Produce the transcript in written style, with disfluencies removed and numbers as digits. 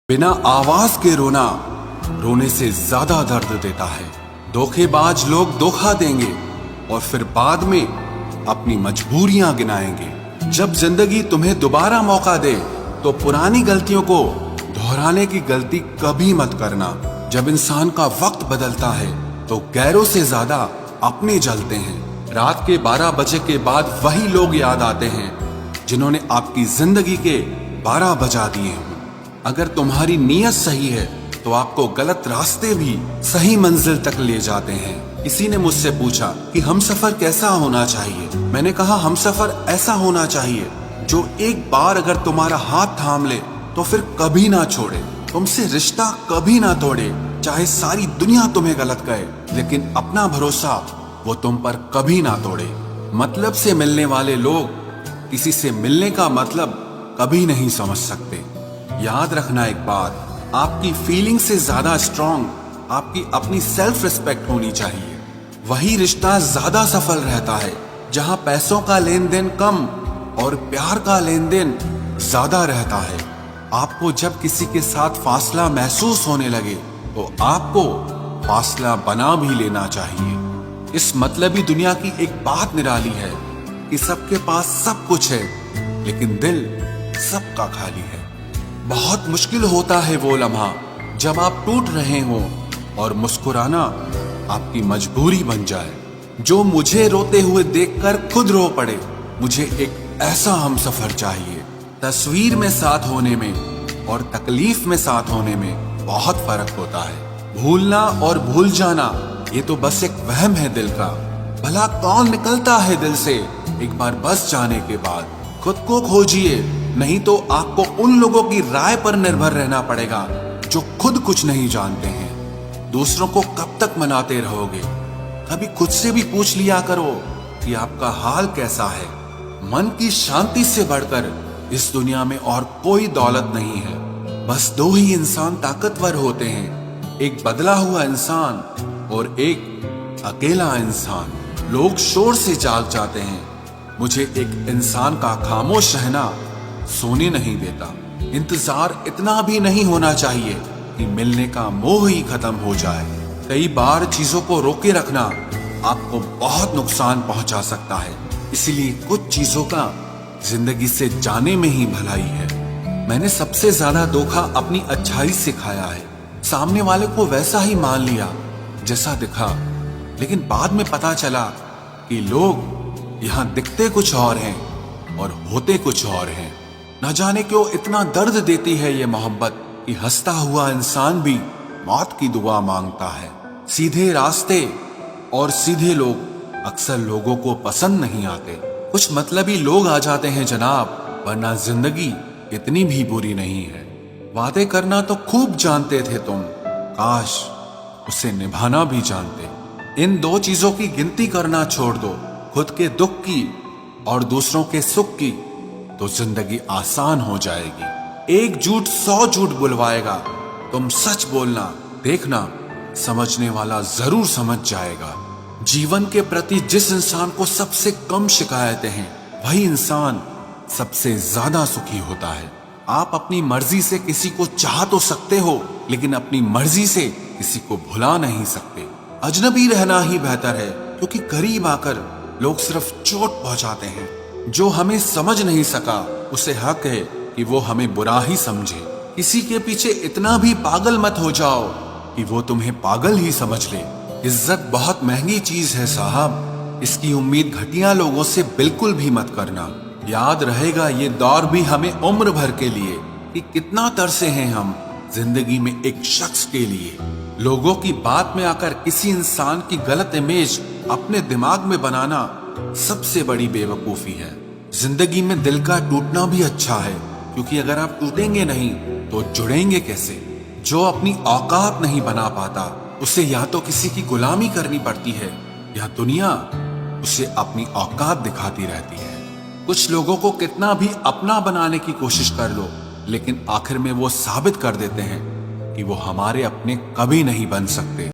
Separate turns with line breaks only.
बिना आवाज के रोना रोने से ज्यादा दर्द देता है। धोखेबाज लोग धोखा देंगे और फिर बाद में अपनी मजबूरियां गिनाएंगे। जब जिंदगी तुम्हें दोबारा मौका दे तो पुरानी गलतियों को दोहराने की गलती कभी मत करना। जब इंसान का वक्त बदलता है तो गैरों से ज्यादा अपने जलते हैं। रात के 12 बजे के बाद वही लोग याद आते हैं जिन्होंने आपकी जिंदगी के 12 बजा दिए हों। अगर तुम्हारी नीयत सही है तो आपको गलत रास्ते भी सही मंजिल तक ले जाते हैं। किसी ने मुझसे पूछा कि हमसफर कैसा होना चाहिए। मैंने कहा हमसफर ऐसा होना चाहिए जो एक बार अगर तुम्हारा हाथ थाम ले तो फिर कभी ना छोड़े, तुमसे रिश्ता कभी ना तोड़े। चाहे सारी दुनिया तुम्हें गलत कहे लेकिन अपना भरोसा वो तुम पर कभी ना तोड़े। मतलब से मिलने वाले लोग किसी से मिलने का मतलब कभी नहीं समझ सकते। याद रखना एक बात, आपकी फीलिंग से ज्यादा स्ट्रॉन्ग आपकी अपनी सेल्फ रिस्पेक्ट होनी चाहिए। वही रिश्ता ज्यादा सफल रहता है जहां पैसों का लेन देन कम और प्यार का लेन देन ज्यादा रहता है। आपको जब किसी के साथ फासला महसूस होने लगे तो आपको फासला बना भी लेना चाहिए। इस मतलबी दुनिया की एक बात निराली है कि सबके पास सब कुछ है लेकिन दिल सबका खाली है। बहुत मुश्किल होता है वो लम्हा जब आप टूट रहे हो और मुस्कुराना आपकी मजबूरी बन जाए। जो मुझे रोते हुए देखकर खुद रो पड़े। मुझे एक ऐसा हमसफर चाहिए। तस्वीर में साथ होने में और तकलीफ में साथ होने में बहुत फर्क होता है। भूलना और भूल जाना ये तो बस एक वहम है दिल का। भला कौन निकलता है दिल से एक बार बस जाने के बाद। खुद को खोजिए, नहीं तो आपको उन लोगों की राय पर निर्भर रहना पड़ेगा जो खुद कुछ नहीं जानते हैं। दूसरों को कब तक मनाते रहोगे? कभी खुद से भी पूछ लिया करो कि आपका हाल कैसा है। मन की शांति से बढ़कर इस दुनिया में और कोई दौलत नहीं है। बस दो ही इंसान ताकतवर होते हैं, एक बदला हुआ इंसान और एक अकेला इंसान। लोग शोर से जाग जाते हैं, मुझे एक इंसान का खामोश रहना सोने नहीं देता। इंतजार इतना भी नहीं होना चाहिए कि मिलने का मोह ही खत्म हो जाए। कई बार चीजों को रोके रखना आपको बहुत नुकसान पहुंचा सकता है। इसलिए कुछ चीजों का जिंदगी से जाने में ही भलाई है। मैंने सबसे ज्यादा धोखा अपनी अच्छाई से खाया है। सामने वाले को वैसा ही मान लिया जैसा दिखा, लेकिन बाद में पता चला कि लोग यहाँ दिखते कुछ और हैं और होते कुछ और हैं। न जाने क्यों इतना दर्द देती है ये मोहब्बत कि हंसता हुआ इंसान भी मौत की दुआ मांगता है। सीधे रास्ते और सीधे लोग अक्सर लोगों को पसंद नहीं आते। कुछ मतलबी लोग आ जाते हैं जनाब, वरना जिंदगी इतनी भी बुरी नहीं है। वादे करना तो खूब जानते थे तुम, काश उसे निभाना भी जानते। इन दो चीजों की गिनती करना छोड़ दो, खुद के दुख की और दूसरों के सुख की, तो जिंदगी आसान हो जाएगी। एक झूठ 100 झूठ बुलवाएगा। तुम सच बोलना, देखना समझने वाला जरूर समझ जाएगा। जीवन के प्रति जिस इंसान को सबसे कम शिकायतें हैं वही इंसान सबसे ज्यादा सुखी होता है। आप अपनी मर्जी से किसी को चाह तो सकते हो लेकिन अपनी मर्जी से किसी को भुला नहीं सकते। अजनबी रहना ही बेहतर है क्योंकि करीब आकर लोग सिर्फ चोट पहुंचाते हैं। जो हमें समझ नहीं सका उसे हक है कि वो हमें बुरा ही समझे। किसी के पीछे इतना भी पागल मत हो जाओ कि वो तुम्हें पागल ही समझ ले। इज्जत बहुत महंगी चीज है साहब, इसकी उम्मीद घटिया लोगों से बिल्कुल भी मत करना। याद रहेगा ये दौर भी हमें उम्र भर के लिए कि कितना तरसे हैं हम जिंदगी में एक शख्स के लिए। लोगों की बात में आकर किसी इंसान की गलत इमेज अपने दिमाग में बनाना सबसे बड़ी बेवकूफी है। जिंदगी में दिल का टूटना भी अच्छा है क्योंकि अगर आप टूटेंगे नहीं तो जुड़ेंगे कैसे। जो अपनी औकात नहीं बना पाता उसे या तो किसी की गुलामी करनी पड़ती है या दुनिया उसे अपनी औकात दिखाती रहती है। कुछ लोगों को कितना भी अपना बनाने की कोशिश कर लो लेकिन आखिर में वो साबित कर देते हैं कि वो हमारे अपने कभी नहीं बन सकते।